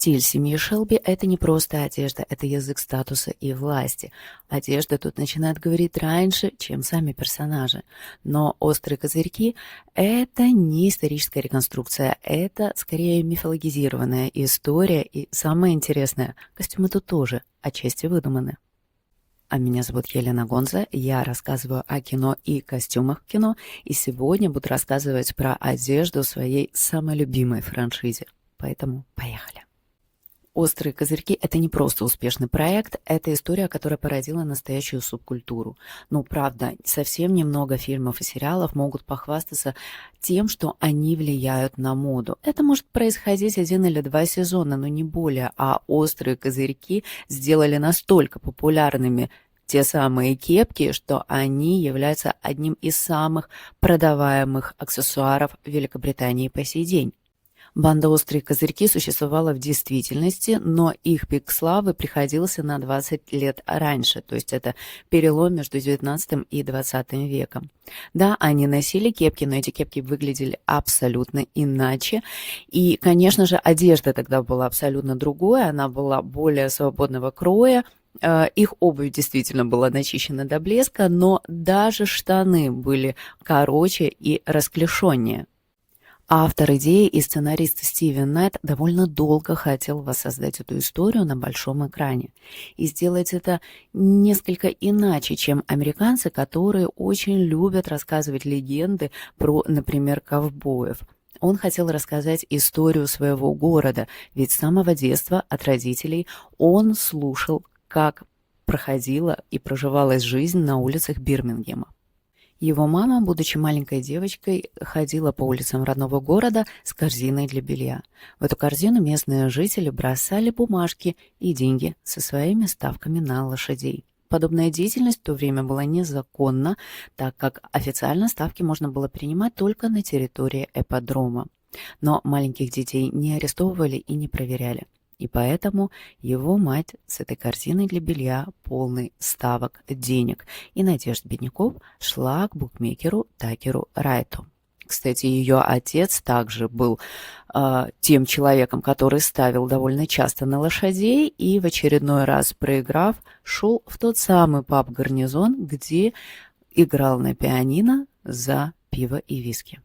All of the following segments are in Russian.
Стиль семьи Шелби – это не просто одежда, это язык статуса и власти. Одежда тут начинает говорить раньше, чем сами персонажи. Но «Острые козырьки» – это не историческая реконструкция, это скорее мифологизированная история. И самое интересное – костюмы тут тоже отчасти выдуманы. А меня зовут Елена Гонза, я рассказываю о кино и костюмах в кино, и сегодня буду рассказывать про одежду своей самой любимой франшизе. Поэтому поехали. «Острые козырьки» — это не просто успешный проект, это история, которая породила настоящую субкультуру. Ну, правда, совсем немного фильмов и сериалов могут похвастаться тем, что они влияют на моду. Это может происходить 1 или 2 сезона, но не более. А «Острые козырьки» сделали настолько популярными те самые кепки, что они являются одним из самых продаваемых аксессуаров в Великобритании по сей день. Банда «Острые козырьки» существовала в действительности, но их пик славы приходился на 20 лет раньше, то есть это перелом между 19 и 20 веком. Да, они носили кепки, но эти кепки выглядели абсолютно иначе. И, конечно же, одежда тогда была абсолютно другой, она была более свободного кроя. Их обувь действительно была начищена до блеска, но даже штаны были короче и расклешеннее. Автор идеи и сценарист Стивен Найт довольно долго хотел воссоздать эту историю на большом экране и сделать это несколько иначе, чем американцы, которые очень любят рассказывать легенды про, например, ковбоев. Он хотел рассказать историю своего города, ведь с самого детства от родителей он слушал, как проходила и проживалась жизнь на улицах Бирмингема. Его мама, будучи маленькой девочкой, ходила по улицам родного города с корзиной для белья. В эту корзину местные жители бросали бумажки и деньги со своими ставками на лошадей. Подобная деятельность в то время была незаконна, так как официально ставки можно было принимать только на территории ипподрома. Но маленьких детей не арестовывали и не проверяли. И поэтому его мать с этой корзиной для белья, полной ставок, денег и надежд бедняков, шла к букмекеру Такеру Райту. Кстати, ее отец также был тем человеком, который ставил довольно часто на лошадей и в очередной раз, проиграв, шел в тот самый паб-гарнизон, где играл на пианино за пиво и виски.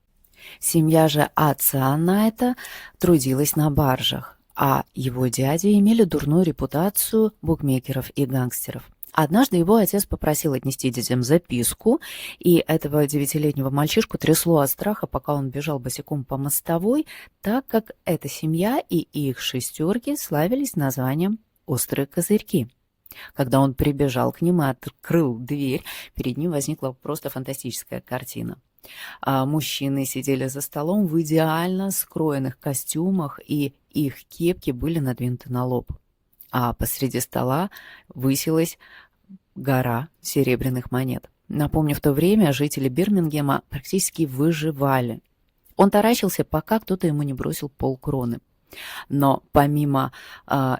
Семья же отца Найта трудилась на баржах, а его дяди имели дурную репутацию букмекеров и гангстеров. Однажды его отец попросил отнести детям записку, и этого 9-летнего мальчишку трясло от страха, пока он бежал босиком по мостовой, так как эта семья и их шестерки славились названием «Острые козырьки». Когда он прибежал к ним и открыл дверь, перед ним возникла просто фантастическая картина. Мужчины сидели за столом в идеально скроенных костюмах, и их кепки были надвинуты на лоб. А посреди стола высилась гора серебряных монет. Напомню, в то время жители Бирмингема практически выживали. Он таращился, пока кто-то ему не бросил полкроны. Но помимо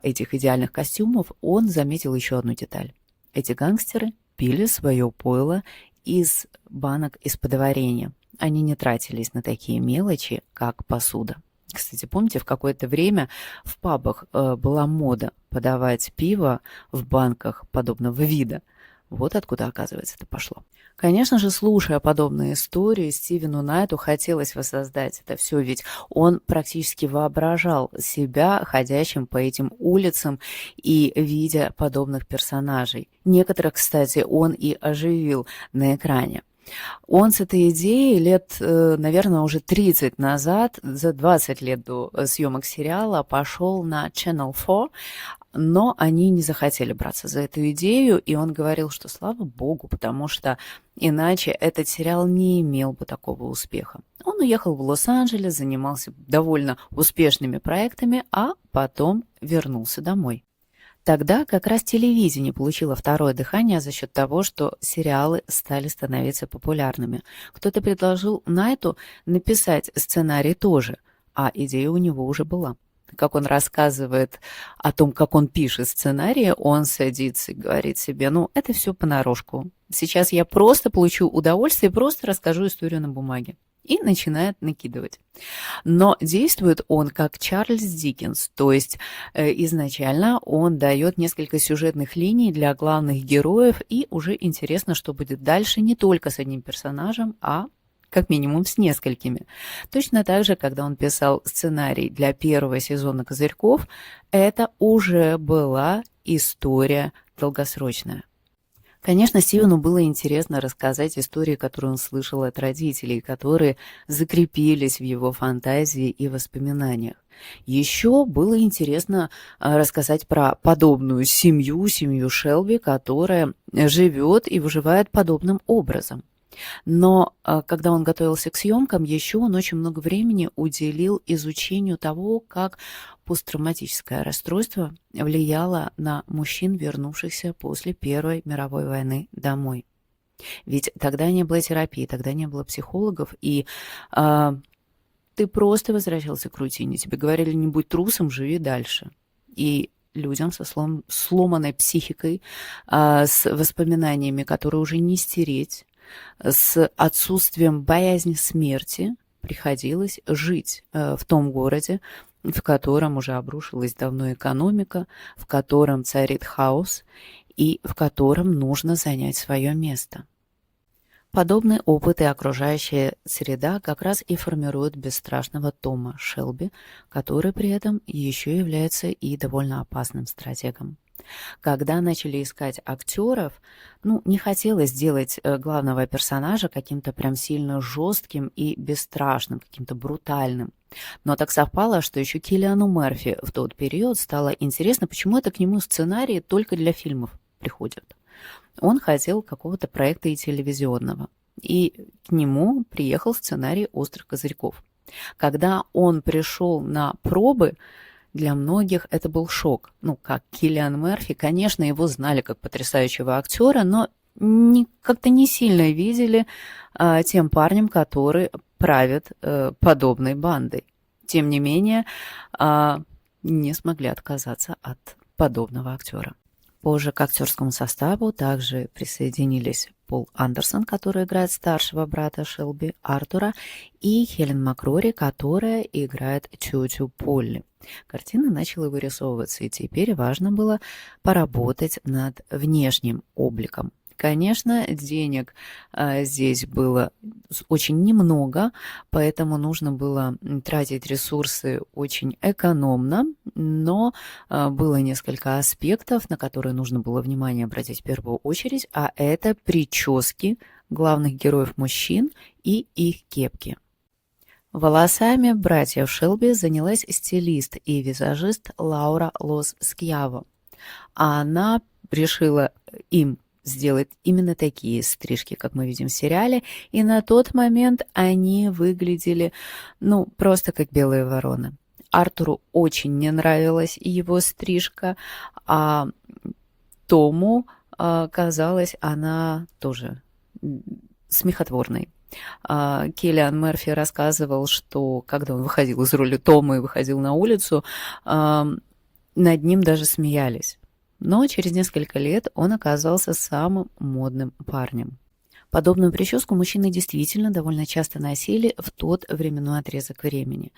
этих идеальных костюмов, он заметил еще одну деталь. Эти гангстеры пили свое пойло из банок из-под варенья. Они не тратились на такие мелочи, как посуда. Кстати, помните, в какое-то время в пабах была мода подавать пиво в банках подобного вида? Вот откуда, оказывается, это пошло. Конечно же, слушая подобные истории, Стивену Найту хотелось воссоздать это все, ведь он практически воображал себя ходящим по этим улицам и видя подобных персонажей. Некоторых, кстати, он и оживил на экране. Он с этой идеей лет, наверное, уже 30 назад, за 20 лет до съемок сериала, пошел на Channel 4, но они не захотели браться за эту идею, и он говорил, что слава богу, потому что иначе этот сериал не имел бы такого успеха. Он уехал в Лос-Анджелес, занимался довольно успешными проектами, а потом вернулся домой. Тогда как раз телевидение получило второе дыхание за счет того, что сериалы стали становиться популярными. Кто-то предложил Найту написать сценарий тоже, а идея у него уже была. Как он рассказывает о том, как он пишет сценарии, он садится и говорит себе, ну, это все понарошку. Сейчас я просто получу удовольствие, просто расскажу историю на бумаге. и начинает накидывать. Но действует он как Чарльз Диккенс, то есть изначально он дает несколько сюжетных линий для главных героев, и уже интересно, что будет дальше не только с одним персонажем, а как минимум с несколькими. Точно так же, когда он писал сценарий для первого сезона «Козырьков», это уже была история долгосрочная. Конечно, Стивену было интересно рассказать истории, которые он слышал от родителей, которые закрепились в его фантазии и воспоминаниях. Еще было интересно рассказать про подобную семью Шелби, которая живет и выживает подобным образом. Но когда он готовился к съемкам, еще он очень много времени уделил изучению того, как посттравматическое расстройство влияло на мужчин, вернувшихся после Первой мировой войны домой. Ведь тогда не было терапии, тогда не было психологов, и ты просто возвращался к рутине. Тебе говорили, не будь трусом, живи дальше. И людям со сломанной психикой, с воспоминаниями, которые уже не стереть, с отсутствием боязни смерти приходилось жить в том городе, в котором уже обрушилась давно экономика, в котором царит хаос и в котором нужно занять свое место. Подобный опыт и окружающая среда как раз и формируют бесстрашного Тома Шелби, который при этом еще является и довольно опасным стратегом. Когда начали искать актеров, не хотелось делать главного персонажа каким-то прям сильно жестким и бесстрашным, каким-то брутальным. Но так совпало, что еще Киллиану Мерфи в тот период стало интересно, почему это к нему сценарии только для фильмов приходят. Он хотел какого-то проекта и телевизионного, и к нему приехал сценарий «Острых козырьков». Когда он пришел на пробы, для многих это был шок. Как Киллиан Мерфи, конечно, его знали как потрясающего актера, но как-то не сильно видели тем парнем, который правит подобной бандой. Тем не менее, не смогли отказаться от подобного актера. Позже к актерскому составу также присоединились Пол Андерсон, который играет старшего брата Шелби, Артура, и Хелен Макрори, которая играет тетю Полли. Картина начала вырисовываться, и теперь важно было поработать над внешним обликом. Конечно, денег здесь было очень немного, поэтому нужно было тратить ресурсы очень экономно, но было несколько аспектов, на которые нужно было внимание обратить в первую очередь, а это прически главных героев мужчин и их кепки. Волосами братьев Шелби занялась стилист и визажист Лаура Лос Скьяво. Она решила им сделать именно такие стрижки, как мы видим в сериале, и на тот момент они выглядели, просто как белые вороны. Артуру очень не нравилась его стрижка, а Тому казалась она тоже смехотворной. Киллиан Мерфи рассказывал, что когда он выходил из роли Тома и выходил на улицу, над ним даже смеялись. Но через несколько лет он оказался самым модным парнем. Подобную прическу мужчины действительно довольно часто носили в тот временной отрезок времени.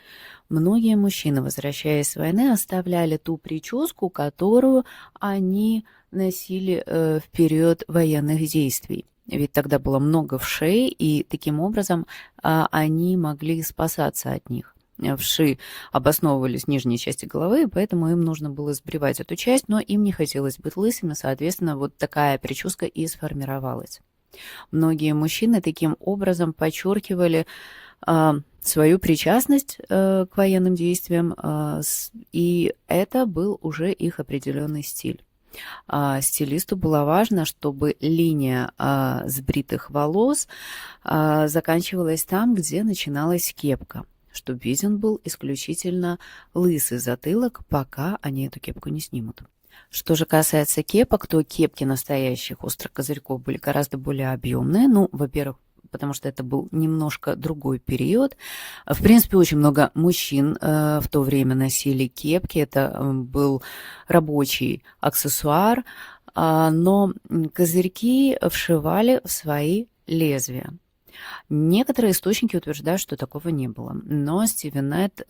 Многие мужчины, возвращаясь с войны, оставляли ту прическу, которую они носили в период военных действий. Ведь тогда было много вшей, и таким образом они могли спасаться от них. Вши обосновывались в нижней части головы, и поэтому им нужно было сбривать эту часть, но им не хотелось быть лысыми, соответственно, вот такая прическа и сформировалась. Многие мужчины таким образом подчеркивали свою причастность к военным действиям, и это был уже их определенный стиль. Стилисту было важно, чтобы линия сбритых волос заканчивалась там, где начиналась кепка, чтобы виден был исключительно лысый затылок, пока они эту кепку не снимут. Что же касается кепок, то кепки настоящих острых козырьков были гораздо более объемные. Во-первых, потому что это был немножко другой период. В принципе, очень много мужчин в то время носили кепки. Это был рабочий аксессуар, но козырьки вшивали в свои лезвия. Некоторые источники утверждают, что такого не было. Но Стивен Нетт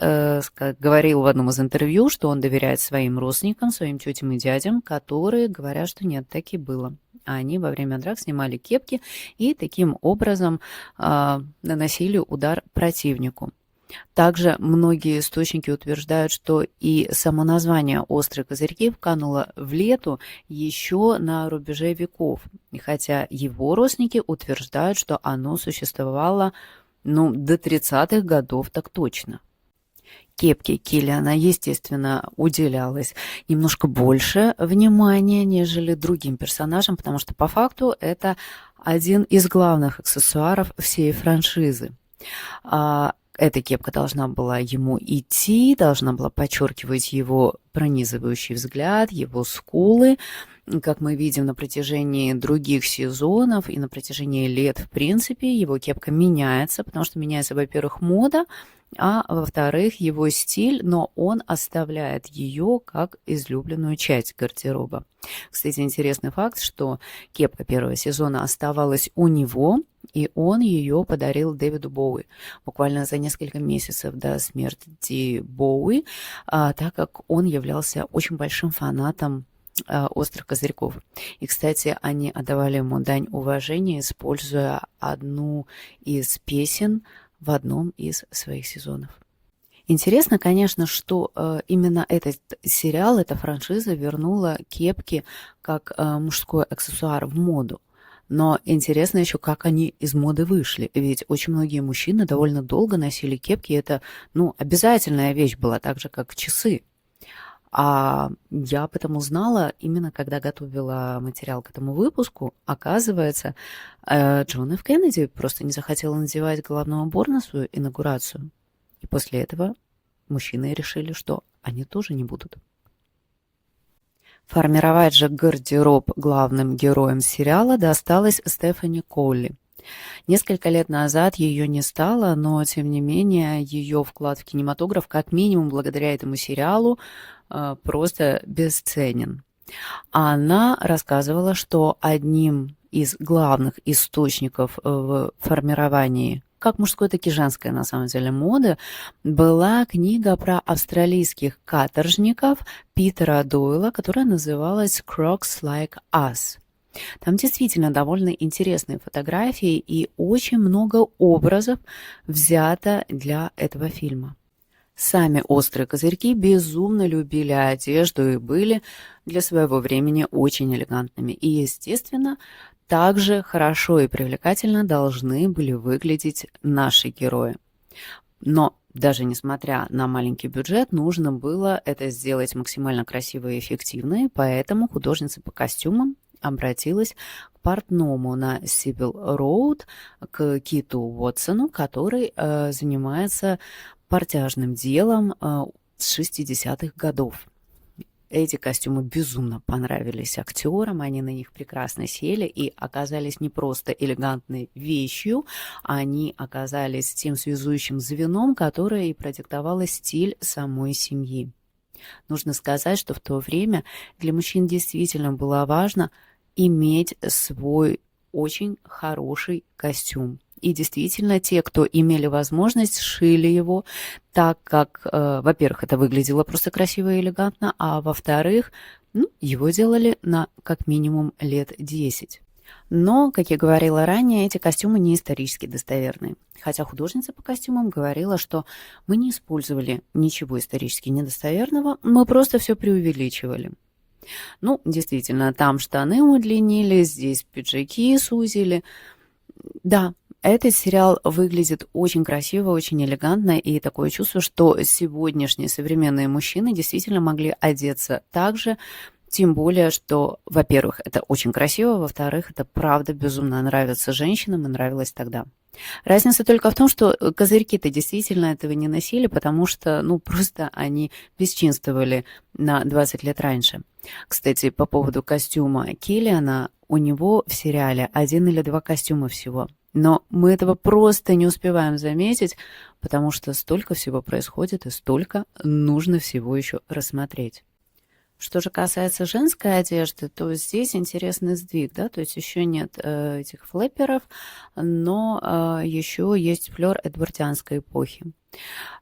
говорил в одном из интервью, что он доверяет своим родственникам, своим тетям и дядям, которые говорят, что нет, так и было. А они во время драк снимали кепки и таким образом наносили удар противнику. Также многие источники утверждают, что и само название «Острые козырьки» вкануло в лету еще на рубеже веков, хотя его родственники утверждают, что оно существовало до 30-х годов так точно. Кепке Киллиана, естественно, уделялось немножко больше внимания, нежели другим персонажам, потому что по факту это один из главных аксессуаров всей франшизы. Эта кепка должна была ему идти, должна была подчеркивать его пронизывающий взгляд, его скулы. Как мы видим на протяжении других сезонов и на протяжении лет, в принципе, его кепка меняется, потому что меняется, во-первых, мода, а во-вторых, его стиль, но он оставляет ее как излюбленную часть гардероба. Кстати, интересный факт, что кепка первого сезона оставалась у него, и он ее подарил Дэвиду Боуи буквально за несколько месяцев до смерти Боуи, так как он являлся очень большим фанатом «Острых козырьков». И, кстати, они отдавали ему дань уважения, используя одну из песен в одном из своих сезонов. Интересно, конечно, что именно этот сериал, эта франшиза вернула кепки как мужской аксессуар в моду. Но интересно еще, как они из моды вышли. Ведь очень многие мужчины довольно долго носили кепки. Это, обязательная вещь была, так же, как часы. А я об этом узнала именно когда готовила материал к этому выпуску. Оказывается, Джон Ф. Кеннеди просто не захотел надевать головной убор на свою инаугурацию. И после этого мужчины решили, что они тоже не будут. Формировать же гардероб главным героям сериала досталось Стефани Колли. Несколько лет назад ее не стало, но, тем не менее, ее вклад в кинематограф, как минимум благодаря этому сериалу, просто бесценен. Она рассказывала, что одним из главных источников в формировании как мужской, так и женской, на самом деле, моды, была книга про австралийских каторжников Питера Дойла, которая называлась «Crocs Like Us». Там действительно довольно интересные фотографии и очень много образов взято для этого фильма. Сами «Острые козырьки» безумно любили одежду и были для своего времени очень элегантными. И, естественно, также хорошо и привлекательно должны были выглядеть наши герои. Но даже несмотря на маленький бюджет, нужно было это сделать максимально красиво и эффективно, и поэтому художница по костюмам обратилась к портному на Сибил Роуд, к Киту Уотсону, который занимается портяжным делом с 60-х годов. Эти костюмы безумно понравились актерам, они на них прекрасно сели и оказались не просто элегантной вещью, они оказались тем связующим звеном, которое и продиктовало стиль самой семьи. Нужно сказать, что в то время для мужчин действительно было важно иметь свой очень хороший костюм. И действительно, те, кто имели возможность, шили его так, как, во-первых, это выглядело просто красиво и элегантно, а во-вторых, его делали на как минимум лет 10. Но, как я говорила ранее, эти костюмы не исторически достоверны. Хотя художница по костюмам говорила, что мы не использовали ничего исторически недостоверного, мы просто все преувеличивали. Действительно, там штаны удлинили, здесь пиджаки сузили. Да, этот сериал выглядит очень красиво, очень элегантно, и такое чувство, что сегодняшние современные мужчины действительно могли одеться так же, тем более, что, во-первых, это очень красиво, во-вторых, это правда безумно нравится женщинам и нравилось тогда. Разница только в том, что козырьки-то действительно этого не носили, потому что, просто они бесчинствовали на 20 лет раньше. Кстати, по поводу костюма Киллиана, у него в сериале 1 или 2 костюма всего. Но мы этого просто не успеваем заметить, потому что столько всего происходит и столько нужно всего еще рассмотреть. Что же касается женской одежды, то здесь интересный сдвиг, да, то есть еще нет этих флэперов, но еще есть флёр эдвардианской эпохи.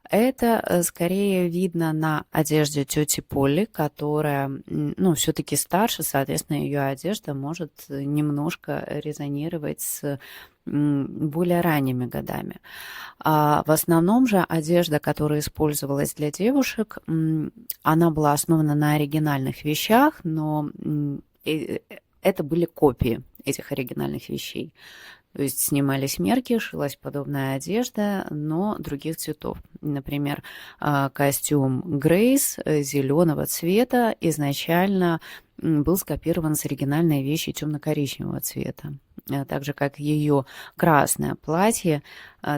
Это скорее видно на одежде тети Полли, которая, ну, все-таки старше, соответственно, ее одежда может немножко резонировать с более ранними годами. А в основном же одежда, которая использовалась для девушек, она была основана на оригинальных вещах, но это были копии этих оригинальных вещей. То есть снимались мерки, шилась подобная одежда, но других цветов. Например, костюм Грейс зеленого цвета изначально был скопирован с оригинальной вещи темно-коричневого цвета. Так же, как ее красное платье,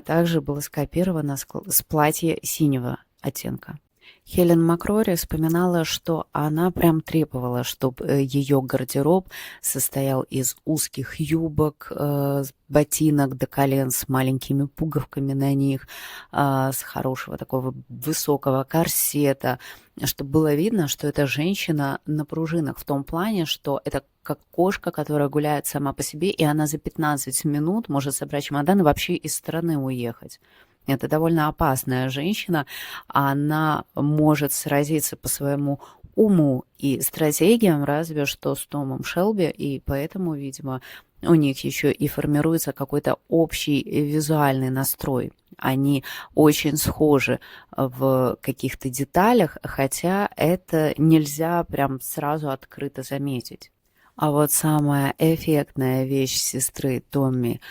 также было скопировано с платья синего оттенка. Хелен Макрори вспоминала, что она прям требовала, чтобы ее гардероб состоял из узких юбок, ботинок до колен с маленькими пуговками на них, с хорошего такого высокого корсета, чтобы было видно, что эта женщина на пружинах, в том плане, что это как кошка, которая гуляет сама по себе, и она за 15 минут может собрать чемодан и вообще из страны уехать. Это довольно опасная женщина, она может сразиться по своему уму и стратегиям, разве что с Томом Шелби, и поэтому, видимо, у них еще и формируется какой-то общий визуальный настрой. Они очень схожи в каких-то деталях, хотя это нельзя прям сразу открыто заметить. А вот самая эффектная вещь сестры Томми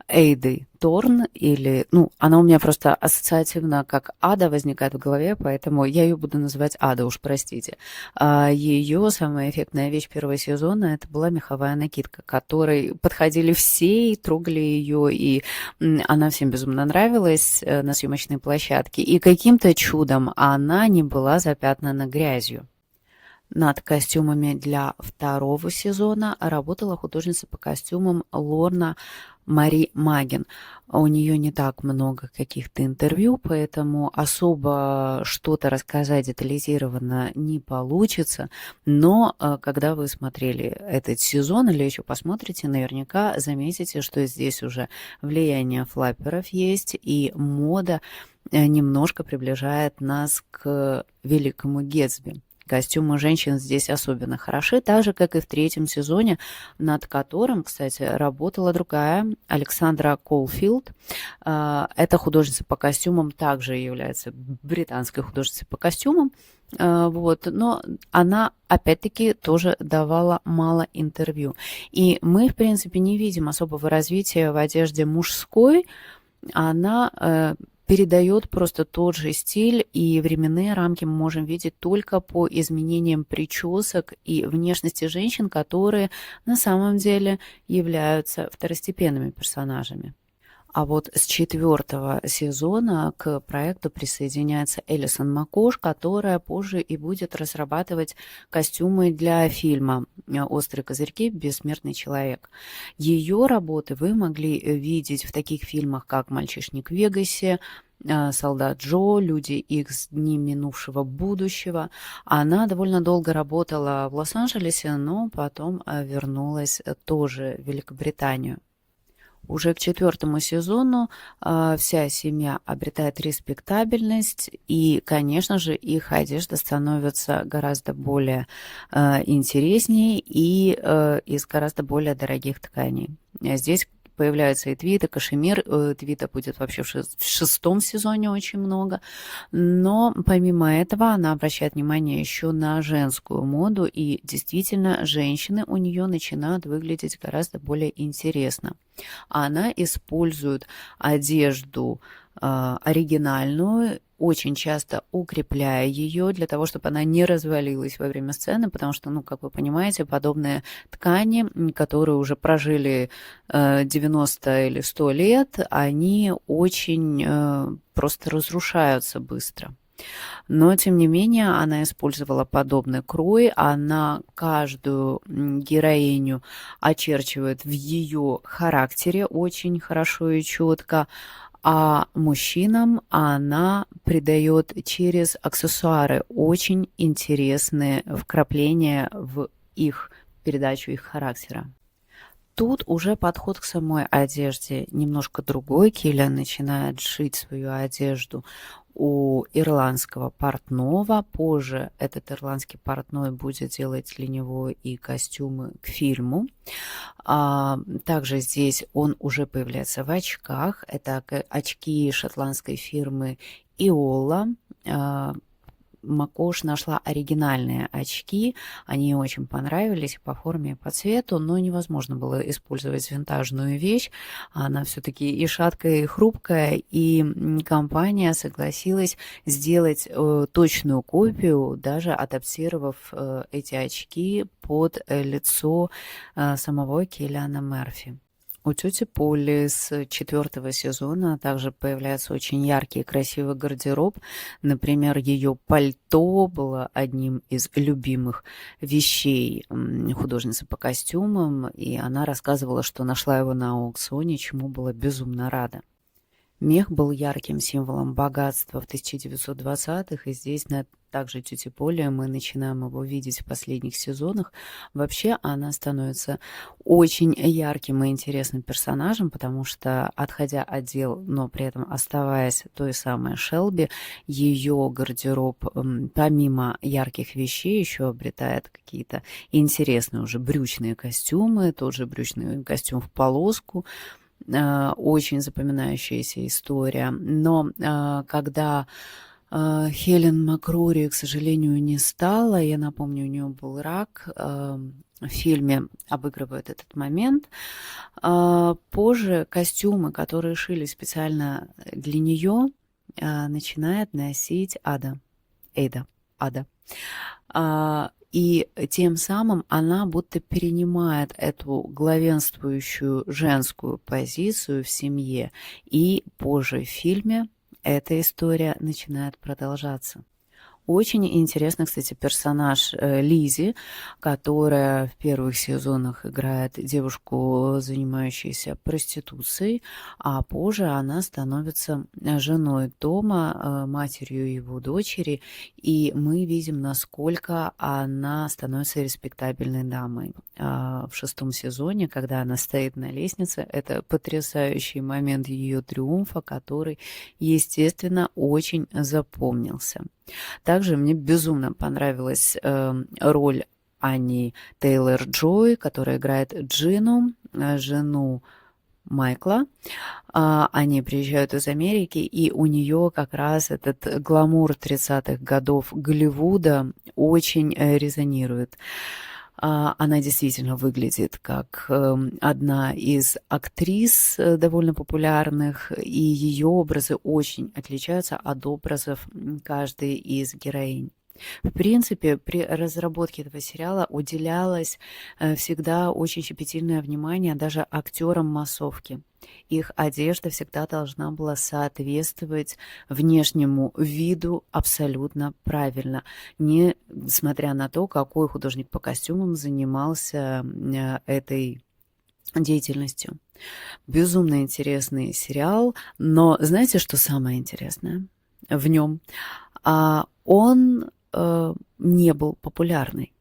Эйды Торн, или, ну, она у меня просто ассоциативно как Ада возникает в голове, поэтому я ее буду называть Ада, уж простите. Ее самая эффектная вещь первого сезона это была меховая накидка, которой подходили все и трогали ее, и она всем безумно нравилась на съемочной площадке. И каким-то чудом она не была запятнана грязью. Над костюмами для второго сезона работала художница по костюмам Лорна Мари Маген. У нее не так много каких-то интервью, поэтому особо что-то рассказать детализированно не получится. Но когда вы смотрели этот сезон или еще посмотрите, наверняка заметите, что здесь уже влияние флапперов есть, и мода немножко приближает нас к Великому Гэтсби. Костюмы женщин здесь особенно хороши, так же, как и в третьем сезоне, над которым, кстати, работала другая, Александра Колфилд. Эта художница по костюмам также является британской художницей по костюмам, вот, но она, опять-таки, тоже давала мало интервью. И мы, в принципе, не видим особого развития в одежде мужской. Она передает просто тот же стиль, и временные рамки мы можем видеть только по изменениям причесок и внешности женщин, которые на самом деле являются второстепенными персонажами. А вот с 4-го сезона к проекту присоединяется Элисон Макош, которая позже и будет разрабатывать костюмы для фильма «Острые козырьки. Бессмертный человек». Ее работы вы могли видеть в таких фильмах, как «Мальчишник в Вегасе», «Солдат Джо», «Люди Икс. Дни минувшего будущего». Она довольно долго работала в Лос-Анджелесе, но потом вернулась тоже в Великобританию. Уже к 4-му сезону вся семья обретает респектабельность, и, конечно же, их одежда становится гораздо более интереснее и из гораздо более дорогих тканей. Здесь появляются и твиты, кашемир. Твита будет вообще в 6-м сезоне очень много. Но помимо этого она обращает внимание еще на женскую моду. И действительно, женщины у нее начинают выглядеть гораздо более интересно. Она использует одежду оригинальную, очень часто укрепляя ее для того, чтобы она не развалилась во время сцены, потому что, ну, как вы понимаете, подобные ткани, которые уже прожили 90 или 100 лет, они очень просто разрушаются быстро. Но, тем не менее, она использовала подобный крой, она каждую героиню очерчивает в ее характере очень хорошо и четко. а мужчинам она придает через аксессуары очень интересные вкрапления в их передачу их характера. Тут уже подход к самой одежде немножко другой. Киллиан начинает шить свою одежду у ирландского портного. Позже этот ирландский портной будет делать для него и костюмы к фильму. Также здесь он уже появляется в очках. Это очки шотландской фирмы Иола. Макош нашла оригинальные очки, они ей очень понравились по форме, и по цвету, но невозможно было использовать винтажную вещь, она все-таки и шаткая, и хрупкая, и компания согласилась сделать точную копию, даже адаптировав эти очки под лицо самого Киллиана Мерфи. У тети Полли с 4-го сезона также появляется очень яркий и красивый гардероб. Например, ее пальто было одним из любимых вещей художницы по костюмам, и она рассказывала, что нашла его на аукционе, чему была безумно рада. Мех был ярким символом богатства в 1920-х, и здесь также тети Полли мы начинаем его видеть в последних сезонах. Вообще она становится очень ярким и интересным персонажем, потому что, отходя от дел, но при этом оставаясь той самой Шелби, ее гардероб, помимо ярких вещей, еще обретает какие-то интересные уже брючные костюмы, тот же брючный костюм в полоску, очень запоминающаяся история. Но когда Хелен Макроури, к сожалению, не стала, я напомню, у нее был рак, в фильме обыгрывает этот момент. Позже костюмы, которые шили специально для нее, начинает носить Ада. И тем самым она будто перенимает эту главенствующую женскую позицию в семье. И позже в фильме эта история начинает продолжаться. Очень интересный, кстати, персонаж Лизи, которая в первых сезонах играет девушку, занимающуюся проституцией, а позже она становится женой Тома, матерью его дочери, и мы видим, насколько она становится респектабельной дамой. В 6-м сезоне, когда она стоит на лестнице, это потрясающий момент ее триумфа, который, естественно, очень запомнился. Также мне безумно понравилась роль Анни Тейлор-Джой, которая играет Джину, жену Майкла. Они приезжают из Америки, и у нее как раз этот гламур 30-х годов Голливуда очень резонирует. Она действительно выглядит как одна из актрис довольно популярных, и ее образы очень отличаются от образов каждой из героинь. В принципе, при разработке этого сериала уделялось всегда очень щепетильное внимание даже актерам массовки. Их одежда всегда должна была соответствовать внешнему виду абсолютно правильно, несмотря на то, какой художник по костюмам занимался этой деятельностью. Безумно интересный сериал, но знаете, что самое интересное в нем? Он не был популярный.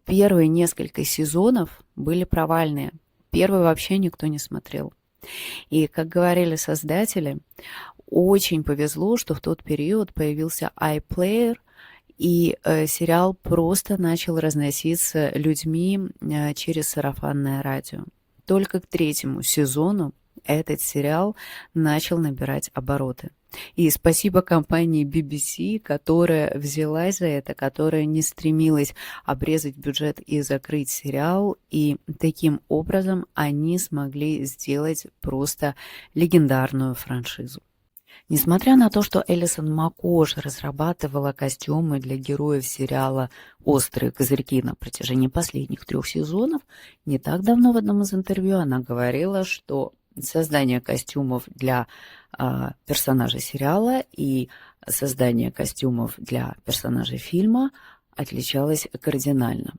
Первые несколько сезонов были провальные. Первый вообще никто не смотрел. И, как говорили создатели, очень повезло, что в тот период появился iPlayer, и сериал просто начал разноситься людьми через сарафанное радио. Только к 3-му сезону этот сериал начал набирать обороты. И спасибо компании BBC, которая взялась за это, которая не стремилась обрезать бюджет и закрыть сериал, и таким образом они смогли сделать просто легендарную франшизу. Несмотря на то, что Элисон Макош разрабатывала костюмы для героев сериала «Острые козырьки» на протяжении последних 3 сезонов, не так давно в одном из интервью она говорила, что создание костюмов для персонажей сериала и создание костюмов для персонажей фильма отличалось кардинально.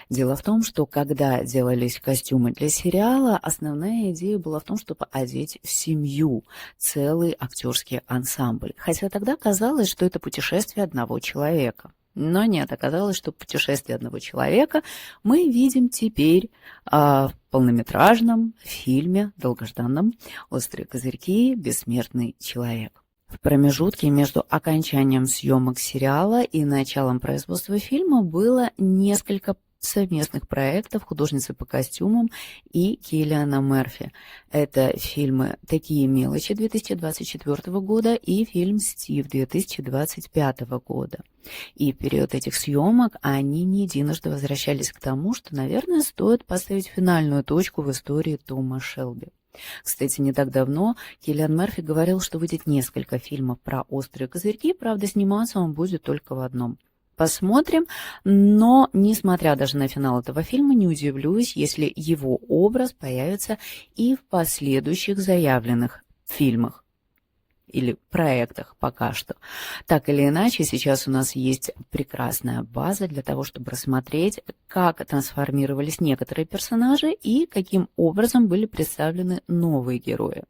Дело в том, что когда делались костюмы для сериала, основная идея была в том, чтобы одеть в семью целый актерский ансамбль. Хотя тогда казалось, что это путешествие одного человека. Но нет, оказалось, что путешествие одного человека мы видим теперь в полнометражном фильме долгожданном «Острые козырьки. Бессмертный человек». В промежутке между окончанием съемок сериала и началом производства фильма было несколько совместных проектов художницы по костюмам и Киллиана Мерфи. Это фильмы «Такие мелочи» 2024 года и фильм «Стив» 2025 года. И в период этих съемок они не единожды возвращались к тому, что, наверное, стоит поставить финальную точку в истории Тома Шелби. Кстати, не так давно Киллиан Мерфи говорил, что выйдет несколько фильмов про острые козырьки, правда, сниматься он будет только в одном. Посмотрим, но, несмотря даже на финал этого фильма, не удивлюсь, если его образ появится и в последующих заявленных фильмах или проектах пока что. Так или иначе, сейчас у нас есть прекрасная база для того, чтобы рассмотреть, как трансформировались некоторые персонажи и каким образом были представлены новые герои.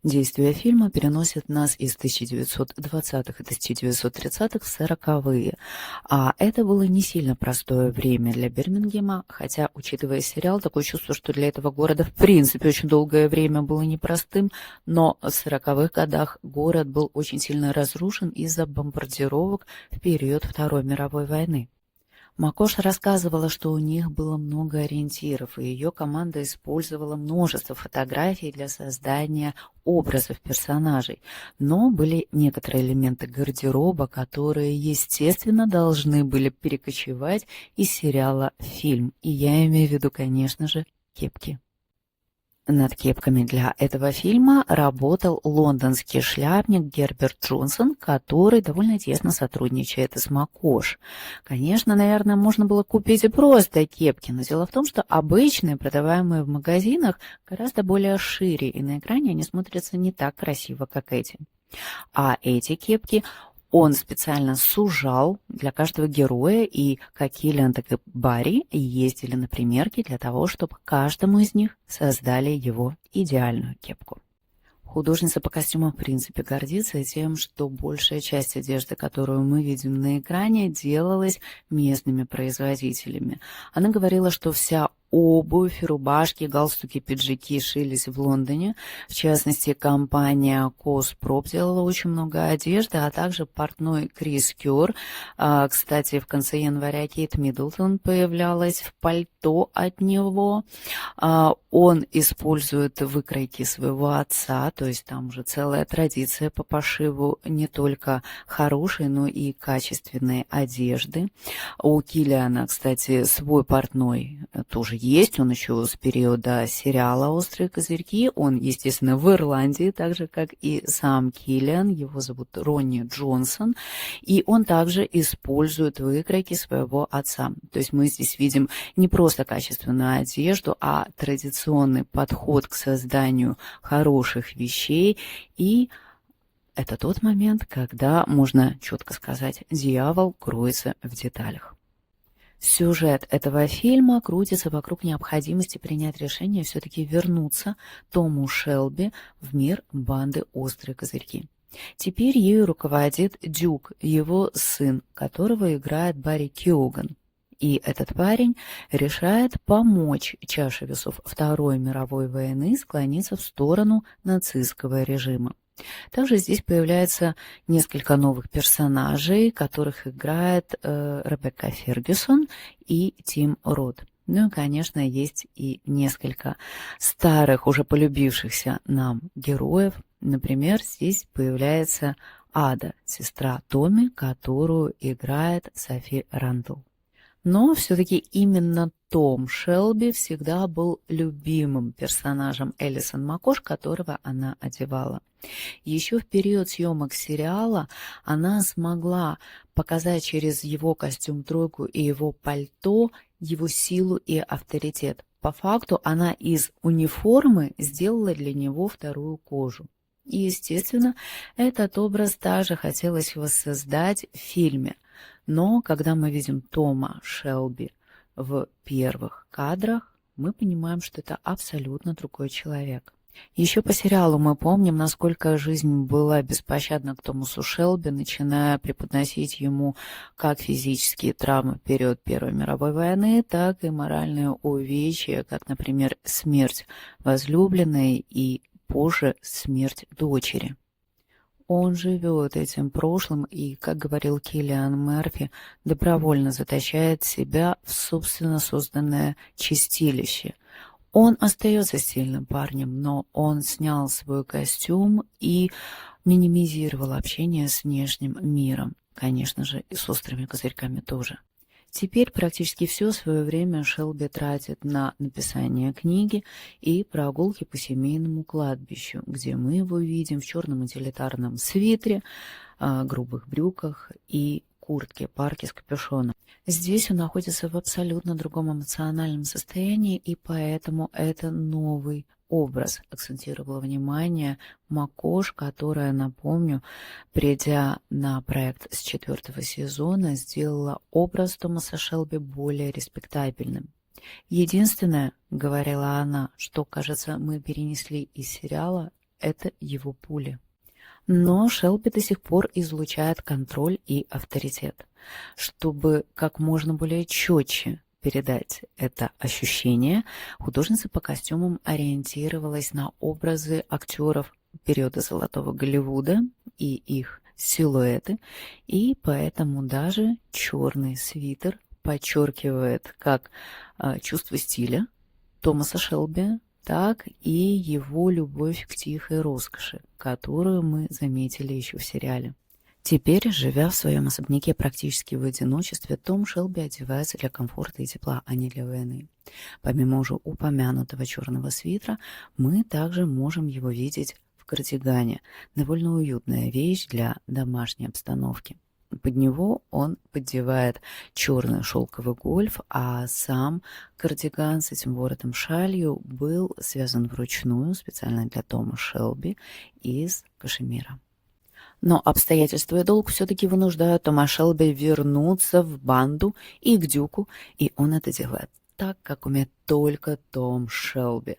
Действие фильма переносит нас из 1920-х и 1930-х в 40-е, а это было не сильно простое время для Бирмингема, хотя, учитывая сериал, такое чувство, что для этого города в принципе очень долгое время было непростым, но в 40-х годах город был очень сильно разрушен из-за бомбардировок в период Второй мировой войны. Макош рассказывала, что у них было много ориентиров, и ее команда использовала множество фотографий для создания образов персонажей. Но были некоторые элементы гардероба, которые, естественно, должны были перекочевать из сериала в фильм. И я имею в виду, конечно же, кепки. Над кепками для этого фильма работал лондонский шляпник Герберт Джонсон, который довольно тесно сотрудничает с Макош. Конечно, наверное, можно было купить и просто кепки, но дело в том, что обычные, продаваемые в магазинах, гораздо более шире, и на экране они смотрятся не так красиво, как эти. А эти кепки он специально сужал для каждого героя, и как Киллиан, так и Барри ездили на примерки для того, чтобы каждому из них создали его идеальную кепку. Художница по костюмам в принципе гордится тем, что большая часть одежды, которую мы видим на экране, делалась местными производителями. Она говорила, что вся обувь, рубашки, галстуки, пиджаки шились в Лондоне. В частности, компания Cosprop делала очень много одежды, а также портной Крис Кёр. Кстати, в конце января Кейт Миддлтон появлялась в пальто от него. Он использует выкройки своего отца, то есть там уже целая традиция по пошиву не только хорошей, но и качественной одежды. У Киллиана, кстати, свой портной тоже есть, он еще с периода сериала «Острые козырьки», он, естественно, в Ирландии, так же, как и сам Киллиан, его зовут Ронни Джонсон, и он также использует выкройки своего отца. То есть мы здесь видим не просто качественную одежду, а традиционный подход к созданию хороших вещей, и это тот момент, когда, можно четко сказать, дьявол кроется в деталях. Сюжет этого фильма крутится вокруг необходимости принять решение все-таки вернуться Тому Шелби в мир банды «Острые козырьки». Теперь ею руководит Дюк, его сын, которого играет Барри Кеоган. И этот парень решает помочь чаше весов Второй мировой войны склониться в сторону нацистского режима. Также здесь появляется несколько новых персонажей, которых играет Ребекка Фергюсон и Тим Рот. Ну и, конечно, есть и несколько старых, уже полюбившихся нам героев. Например, здесь появляется Ада, сестра Томми, которую играет Софи Рандл. Но все-таки именно Том Шелби всегда был любимым персонажем Элисон Макош, которого она одевала. Еще в период съемок сериала она смогла показать через его костюм-тройку и его пальто его силу и авторитет. По факту она из униформы сделала для него вторую кожу. И, естественно, этот образ также хотелось воссоздать в фильме. Но когда мы видим Тома Шелби в первых кадрах мы понимаем, что это абсолютно другой человек. Еще по сериалу мы помним, насколько жизнь была беспощадна к Томасу Шелби, начиная преподносить ему как физические травмы в период Первой мировой войны, так и моральные увечья, как, например, смерть возлюбленной и позже смерть дочери. Он живет этим прошлым и, как говорил Киллиан Мерфи, добровольно затащает себя в собственно созданное чистилище. Он остается сильным парнем, но он снял свой костюм и минимизировал общение с внешним миром. Конечно же, и с острыми козырьками тоже. Теперь практически все свое время Шелби тратит на написание книги и прогулки по семейному кладбищу, где мы его видим в черном утилитарном свитере, грубых брюках и куртке, парке с капюшоном. Здесь он находится в абсолютно другом эмоциональном состоянии, и поэтому это новый образ. Акцентировала внимание Макош, которая, напомню, придя на проект с 4-го сезона, сделала образ Томаса Шелби более респектабельным. Единственное, говорила она, что, кажется, мы перенесли из сериала, это его пули. Но Шелби до сих пор излучает контроль и авторитет. Чтобы как можно более четче передать это ощущение, художница по костюмам ориентировалась на образы актеров периода Золотого Голливуда и их силуэты, и поэтому даже черный свитер подчеркивает как чувство стиля Томаса Шелби, так и его любовь к тихой роскоши, которую мы заметили еще в сериале. Теперь, живя в своем особняке практически в одиночестве, Том Шелби одевается для комфорта и тепла, а не для войны. Помимо уже упомянутого черного свитера, мы также можем его видеть в кардигане, довольно уютная вещь для домашней обстановки. Под него он поддевает черный шелковый гольф, а сам кардиган с этим воротом-шалью был связан вручную специально для Тома Шелби из кашемира. Но обстоятельства и долг все-таки вынуждают Тома Шелби вернуться в банду и к Дюку, и он это делает так, как умеет только Том Шелби.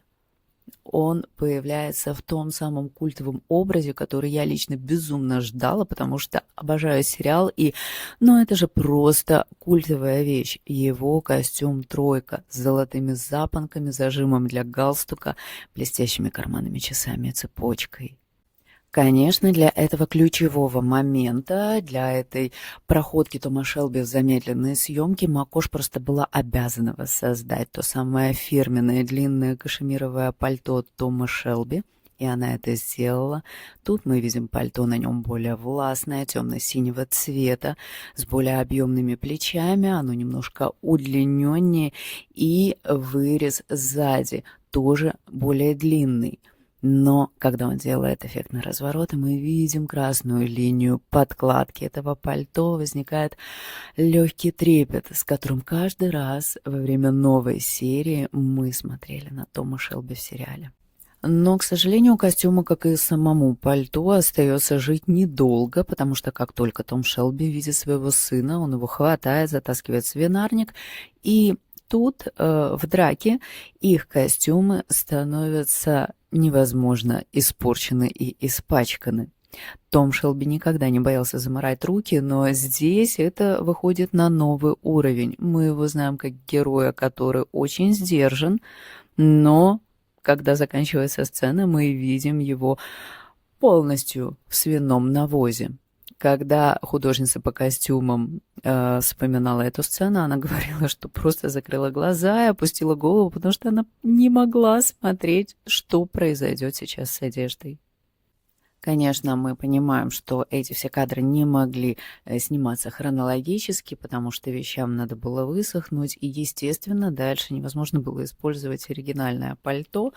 Он появляется в том самом культовом образе, который я лично безумно ждала, потому что обожаю сериал, ну это же просто культовая вещь. Его костюм тройка с золотыми запонками, зажимом для галстука, блестящими карманными часами и цепочкой. Конечно, для этого ключевого момента, для этой проходки Тома Шелби в замедленные съемки, Макош просто была обязана воссоздать то самое фирменное длинное кашемировое пальто Тома Шелби, и она это сделала. Тут мы видим пальто, на нем более властное, темно-синего цвета, с более объемными плечами, оно немножко удлиненнее, и вырез сзади тоже более длинный. Но когда он делает эффектный разворот, и мы видим красную линию подкладки этого пальто, возникает легкий трепет, с которым каждый раз во время новой серии мы смотрели на Тома Шелби в сериале. Но, к сожалению, костюму, как и самому пальто, остается жить недолго, потому что как только Том Шелби видит своего сына, он его хватает, затаскивает в свинарник, и тут в драке их костюмы становятся невозможно испорчены и испачканы. Том Шелби никогда не боялся замарать руки, но здесь это выходит на новый уровень. Мы его знаем как героя, который очень сдержан, но когда заканчивается сцена, мы видим его полностью в свином навозе. Когда художница по костюмам вспоминала эту сцену, она говорила, что просто закрыла глаза и опустила голову, потому что она не могла смотреть, что произойдет сейчас с одеждой. Конечно, мы понимаем, что эти все кадры не могли сниматься хронологически, потому что вещам надо было высохнуть, и, естественно, дальше невозможно было использовать оригинальное пальто,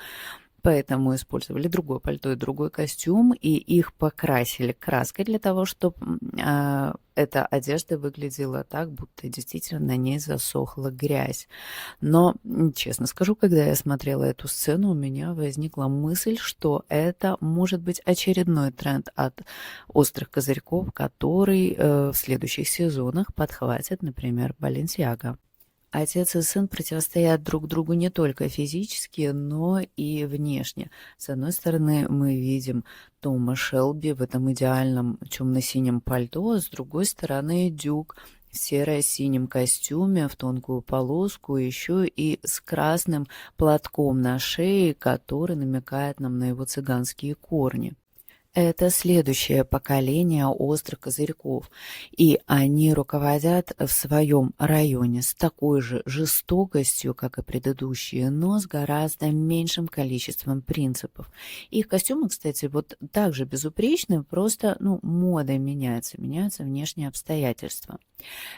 поэтому использовали другое пальто и другой костюм, и их покрасили краской для того, чтобы эта одежда выглядела так, будто действительно на ней засохла грязь. Но, честно скажу, когда я смотрела эту сцену, у меня возникла мысль, что это может быть очередной тренд от острых козырьков, который в следующих сезонах подхватит, например, Balenciaga. Отец и сын противостоят друг другу не только физически, но и внешне. С одной стороны, мы видим Тома Шелби в этом идеальном темно-синем пальто, а с другой стороны Дюк в серо-синем костюме, в тонкую полоску, еще и с красным платком на шее, который намекает нам на его цыганские корни. Это следующее поколение острых козырьков, и они руководят в своем районе с такой же жестокостью, как и предыдущие, но с гораздо меньшим количеством принципов. Их костюмы, кстати, вот также безупречны, просто мода меняется, меняются внешние обстоятельства.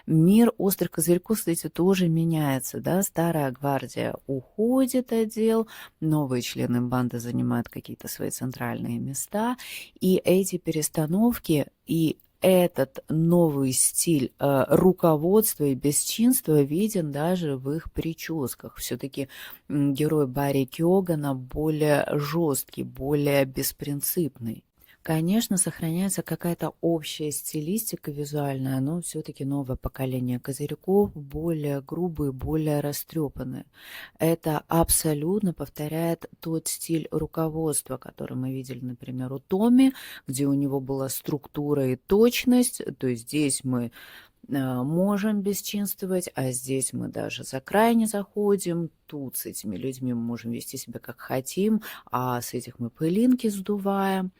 Мир острых козырьков, кстати, тоже меняется, да, старая гвардия уходит от дел, новые члены банды занимают какие-то свои центральные места, и эти перестановки и этот новый стиль руководства и бесчинства виден даже в их прическах. Все-таки герой Барри Кёгана более жесткий, более беспринципный. Конечно, сохраняется какая-то общая стилистика визуальная, но все-таки новое поколение козырьков более грубые, более растрепанные. Это абсолютно повторяет тот стиль руководства, который мы видели, например, у Томми, где у него была структура и точность, то есть здесь мы можем бесчинствовать, а здесь мы даже за край не заходим, тут с этими людьми мы можем вести себя как хотим, а с этих мы пылинки сдуваем.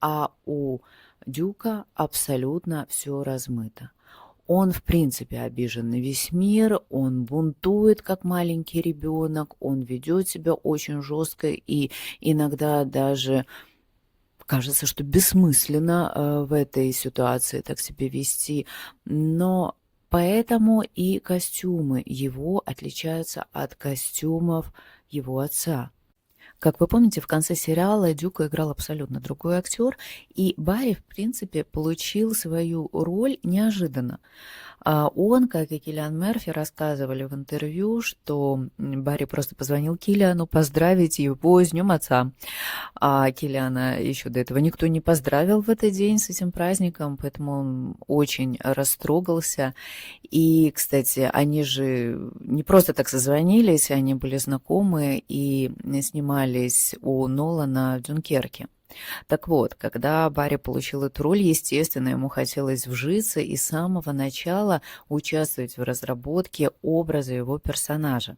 А у Дюка абсолютно все размыто. Он, в принципе, обижен на весь мир, он бунтует, как маленький ребенок, он ведет себя очень жестко и иногда даже кажется, что бессмысленно в этой ситуации так себя вести. Но поэтому и костюмы его отличаются от костюмов его отца. Как вы помните, в конце сериала Дюка играл абсолютно другой актер, и Барри, в принципе, получил свою роль неожиданно. Он, как и Киллиан Мерфи, рассказывали в интервью, что Барри просто позвонил Киллиану поздравить его с Днем Отца. А Киллиана еще до этого никто не поздравил в этот день с этим праздником, поэтому он очень растрогался. И, кстати, они же не просто так созвонились, они были знакомы и снимались у Нолана в «Дюнкерке». Так вот, когда Барри получил эту роль, естественно, ему хотелось вжиться и с самого начала участвовать в разработке образа его персонажа.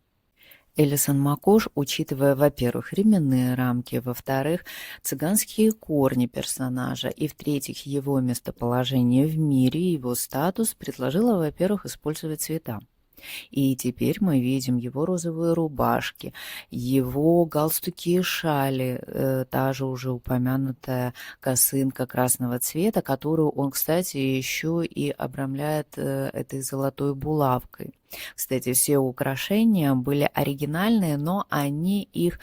Элисон Макош, учитывая, во-первых, временные рамки, во-вторых, цыганские корни персонажа и, в-третьих, его местоположение в мире, его статус, предложила, во-первых, использовать цвета. И теперь мы видим его розовые рубашки, его галстуки и шали, та же уже упомянутая косынка красного цвета, которую он, кстати, еще и обрамляет этой золотой булавкой. Кстати, все украшения были оригинальные, но они их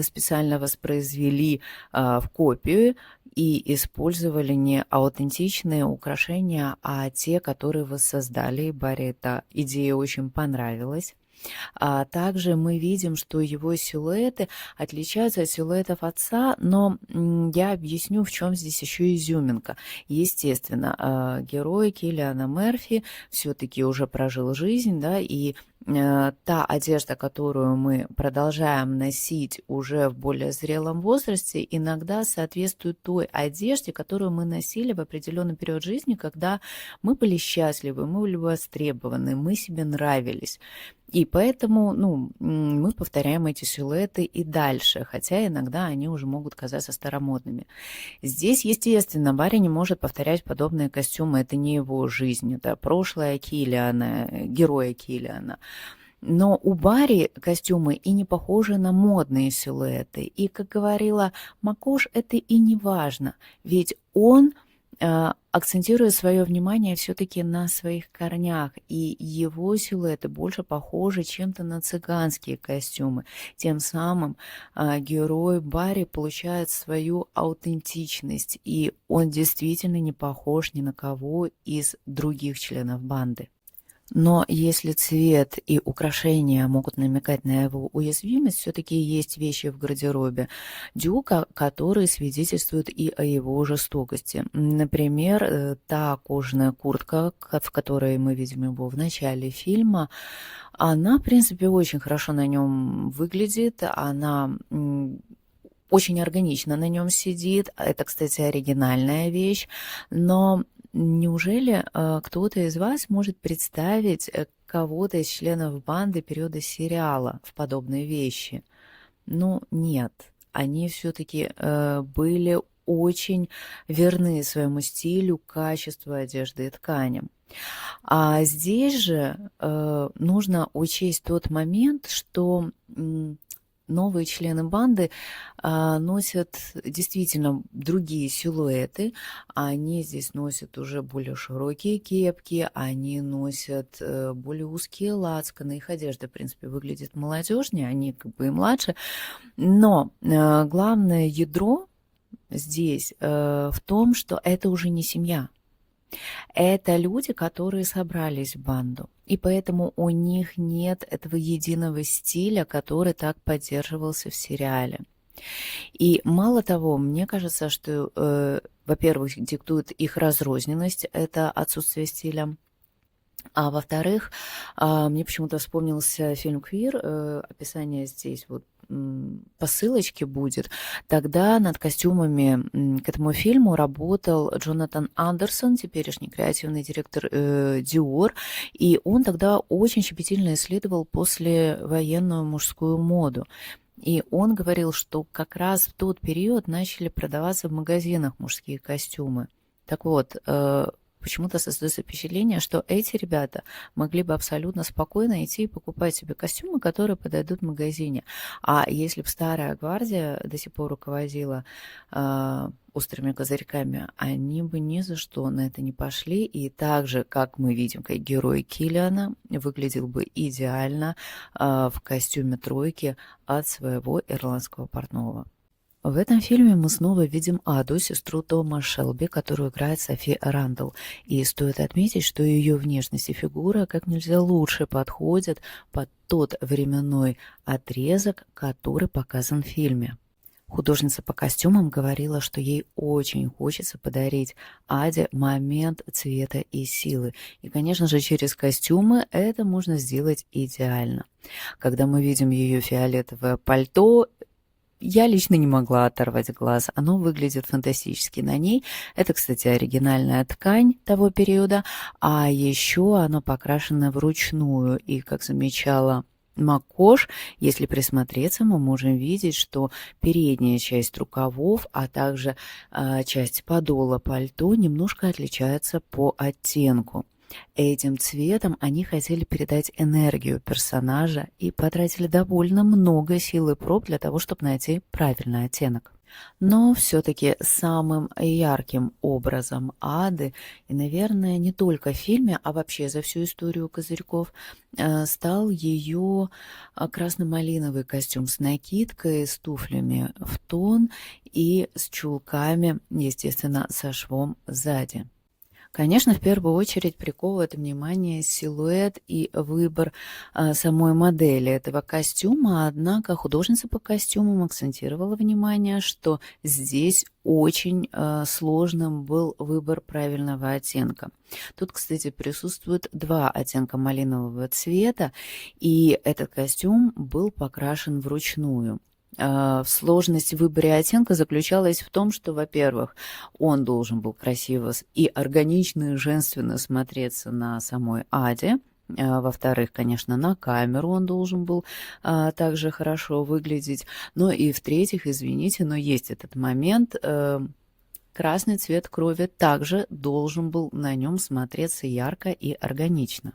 специально воспроизвели в копию и использовали не аутентичные украшения, а те, которые воссоздали. И Барри эта идея очень понравилась. Также мы видим, что его силуэты отличаются от силуэтов отца, но я объясню, в чем здесь еще изюминка. Естественно, герой Киллиана Мерфи все-таки уже прожил жизнь, да, и та одежда, которую мы продолжаем носить уже в более зрелом возрасте, иногда соответствует той одежде, которую мы носили в определенный период жизни, когда мы были счастливы, мы были востребованы, мы себе нравились. И поэтому мы повторяем эти силуэты и дальше, хотя иногда они уже могут казаться старомодными. Здесь, естественно, Барри не может повторять подобные костюмы, это не его жизнь, это прошлое Киллиана, героя Киллиана. Но у Барри костюмы и не похожи на модные силуэты. И, как говорила Макош, это и не важно, ведь он акцентирует свое внимание все-таки на своих корнях, и его силуэты больше похожи чем-то на цыганские костюмы. Тем самым герой Барри получает свою аутентичность, и он действительно не похож ни на кого из других членов банды. Но если цвет и украшения могут намекать на его уязвимость, все-таки есть вещи в гардеробе Дюка, которые свидетельствуют и о его жестокости. Например, та кожаная куртка, в которой мы видим его в начале фильма, она, в принципе, очень хорошо на нем выглядит, она очень органично на нем сидит. Это, кстати, оригинальная вещь. Но неужели кто-то из вас может представить кого-то из членов банды периода сериала в подобные вещи? Ну, нет. Они все-таки были очень верны своему стилю, качеству одежды и тканям. А здесь же нужно учесть тот момент, что новые члены банды носят действительно другие силуэты. Они здесь носят уже более широкие кепки, они носят более узкие лацканы. Их одежда, в принципе, выглядит молодежнее, они как бы и младше. Но главное ядро здесь в том, что это уже не семья. Это люди, которые собрались в банду, и поэтому у них нет этого единого стиля, который так поддерживался в сериале. И мало того, мне кажется, что, во-первых, диктует их разрозненность, это отсутствие стиля. А во-вторых, мне почему-то вспомнился фильм «Квир», описание здесь вот по ссылочке будет. Тогда над костюмами к этому фильму работал Джонатан Андерсон, теперешний креативный директор Dior, и он тогда очень щепетильно исследовал послевоенную мужскую моду. И он говорил, что как раз в тот период начали продаваться в магазинах мужские костюмы. Так вот, почему-то создается впечатление, что эти ребята могли бы абсолютно спокойно идти и покупать себе костюмы, которые подойдут в магазине. А если бы старая гвардия до сих пор руководила острыми козырьками, они бы ни за что на это не пошли. И так же, как мы видим, как герой Киллиана выглядел бы идеально в костюме тройки от своего ирландского портного. В этом фильме мы снова видим Аду, сестру Тома Шелби, которую играет Софи Рандл. И стоит отметить, что ее внешность и фигура как нельзя лучше подходят под тот временной отрезок, который показан в фильме. Художница по костюмам говорила, что ей очень хочется подарить Аде момент цвета и силы. И, конечно же, через костюмы это можно сделать идеально. Когда мы видим ее фиолетовое пальто, я лично не могла оторвать глаз. Оно выглядит фантастически на ней. Это, кстати, оригинальная ткань того периода. А еще оно покрашено вручную. И, как замечала Макош, если присмотреться, мы можем видеть, что передняя часть рукавов, а также часть подола пальто немножко отличается по оттенку. Этим цветом они хотели передать энергию персонажа и потратили довольно много сил и проб для того, чтобы найти правильный оттенок. Но все-таки самым ярким образом Ады, и, наверное, не только в фильме, а вообще за всю историю Козырьков, стал ее красно-малиновый костюм с накидкой, с туфлями в тон и с чулками, естественно, со швом сзади. Конечно, в первую очередь приковывает внимание силуэт и выбор самой модели этого костюма, однако художница по костюмам акцентировала внимание, что здесь очень сложным был выбор правильного оттенка. Тут, кстати, присутствует два оттенка малинового цвета, и этот костюм был покрашен вручную. Сложность в выборе оттенка заключалась в том, что, во-первых, он должен был красиво и органично, и женственно смотреться на самой Аде. Во-вторых, конечно, на камеру он должен был также хорошо выглядеть. Ну и в-третьих, извините, но есть этот момент, красный цвет крови также должен был на нем смотреться ярко и органично.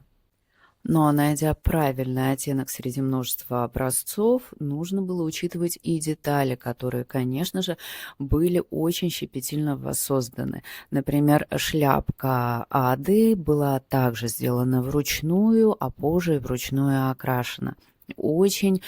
Но, найдя правильный оттенок среди множества образцов, нужно было учитывать и детали, которые, конечно же, были очень щепетильно воссозданы. Например, шляпка Ады была также сделана вручную, а позже вручную окрашена. Очень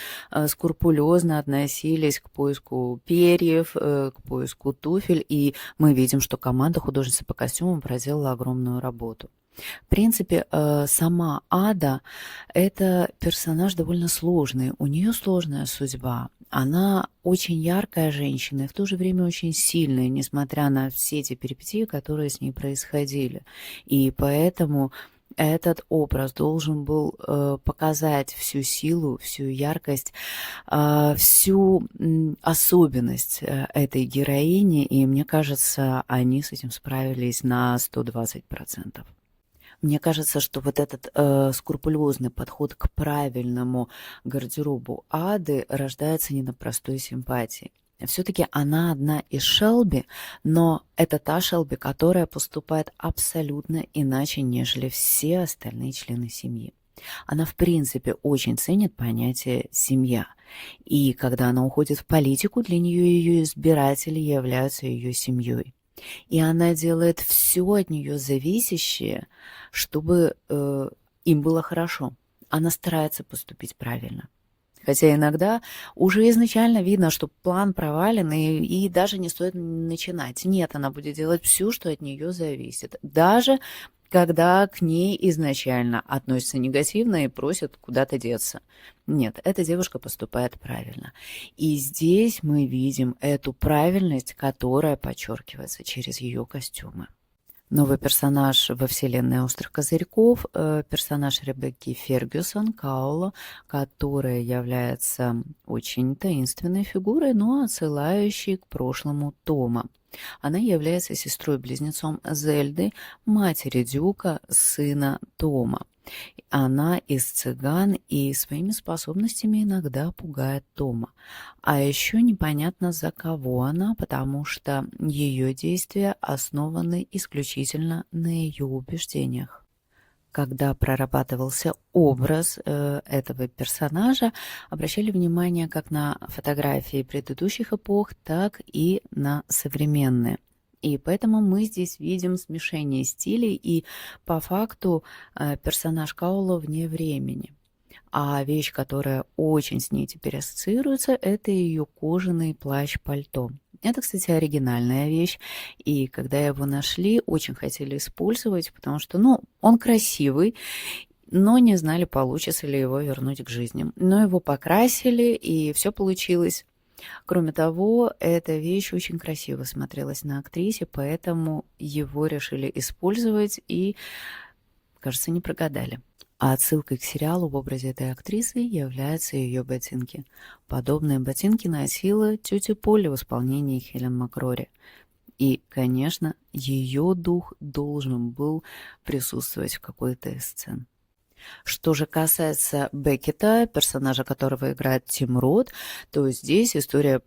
скрупулезно относились к поиску перьев, к поиску туфель, и мы видим, что команда художницы по костюмам проделала огромную работу. В принципе, сама Ада — это персонаж довольно сложный. У нее сложная судьба. Она очень яркая женщина и в то же время очень сильная, несмотря на все эти перипетии, которые с ней происходили. И поэтому этот образ должен был показать всю силу, всю яркость, всю особенность этой героини. И мне кажется, они с этим справились на 120%. Мне кажется, что вот этот скрупулезный подход к правильному гардеробу Ады рождается не на простой симпатии. Все-таки она одна из Шелби, но это та Шелби, которая поступает абсолютно иначе, нежели все остальные члены семьи. Она, в принципе, очень ценит понятие «семья». И когда она уходит в политику, для нее ее избиратели являются ее семьей. И она делает все от нее зависящее, чтобы им было хорошо. Она старается поступить правильно. Хотя иногда уже изначально видно, что план провален, и даже не стоит начинать. Нет, она будет делать все, что от нее зависит. Даже когда к ней изначально относятся негативно и просят куда-то деться. Нет, эта девушка поступает правильно. И здесь мы видим эту правильность, которая подчеркивается через ее костюмы. Новый персонаж во вселенной «Острых козырьков», персонаж Ребекки Фергюсон, Каола, которая является очень таинственной фигурой, но отсылающей к прошлому Тома. Она является сестрой-близнецом Зельды, матери Дюка, сына Тома. Она из цыган и своими способностями иногда пугает Тома. А еще непонятно, за кого она, потому что ее действия основаны исключительно на ее убеждениях. Когда прорабатывался образ этого персонажа, обращали внимание как на фотографии предыдущих эпох, так и на современные. И поэтому мы здесь видим смешение стилей, и по факту персонаж Каула вне времени. А вещь, которая очень с ней теперь ассоциируется, это ее кожаный плащ-пальто. Это, кстати, оригинальная вещь, и когда его нашли, очень хотели использовать, потому что, он красивый, но не знали, получится ли его вернуть к жизни. Но его покрасили, и все получилось. Кроме того, эта вещь очень красиво смотрелась на актрисе, поэтому его решили использовать и, кажется, не прогадали. А отсылкой к сериалу в образе этой актрисы являются ее ботинки. Подобные ботинки носила тетя Поля в исполнении Хелен Макрори. И, конечно, ее дух должен был присутствовать в какой-то из сцен. Что же касается Беккета, персонажа которого играет Тим Рот, то здесь история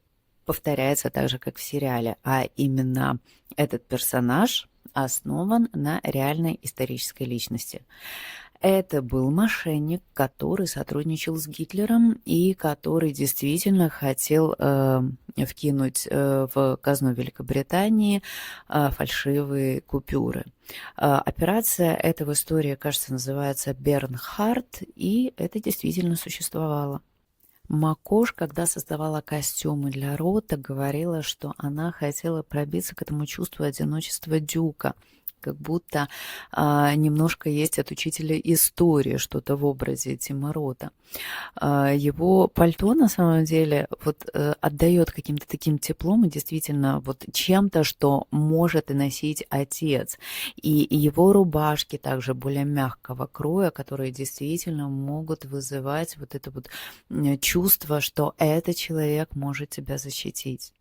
повторяется так же, как в сериале, а именно этот персонаж основан на реальной исторической личности. Это был мошенник, который сотрудничал с Гитлером и который действительно хотел вкинуть в казну Великобритании фальшивые купюры. Операция эта в истории, кажется, называется Бернхард, и это действительно существовало. Макош, когда создавала костюмы для Рота, говорила, что она хотела пробиться к этому чувству одиночества Дюка, как будто немножко есть от учителя истории что-то в образе Тима Рота. Его пальто, на самом деле, отдает каким-то таким теплом и действительно чем-то, что может и носить отец. И его рубашки также более мягкого кроя, которые действительно могут вызывать это чувство, что этот человек может тебя защитить.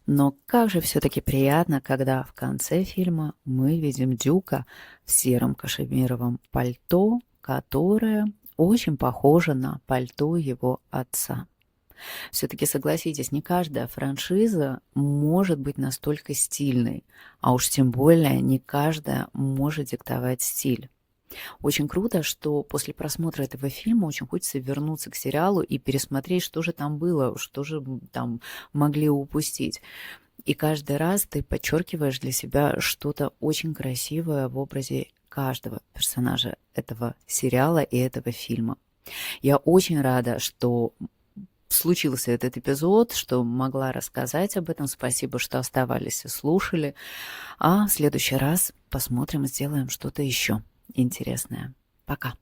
Но как же все-таки приятно, когда в конце фильма мы видим Дюка в сером кашемировом пальто, которое очень похоже на пальто его отца. Все-таки согласитесь, не каждая франшиза может быть настолько стильной, а уж тем более не каждая может диктовать стиль. Очень круто, что после просмотра этого фильма очень хочется вернуться к сериалу и пересмотреть, что же там было, что же там могли упустить. И каждый раз ты подчеркиваешь для себя что-то очень красивое в образе каждого персонажа этого сериала и этого фильма. Я очень рада, что случился этот эпизод, что могла рассказать об этом. Спасибо, что оставались и слушали. А в следующий раз посмотрим и сделаем что-то еще. интересное. Пока.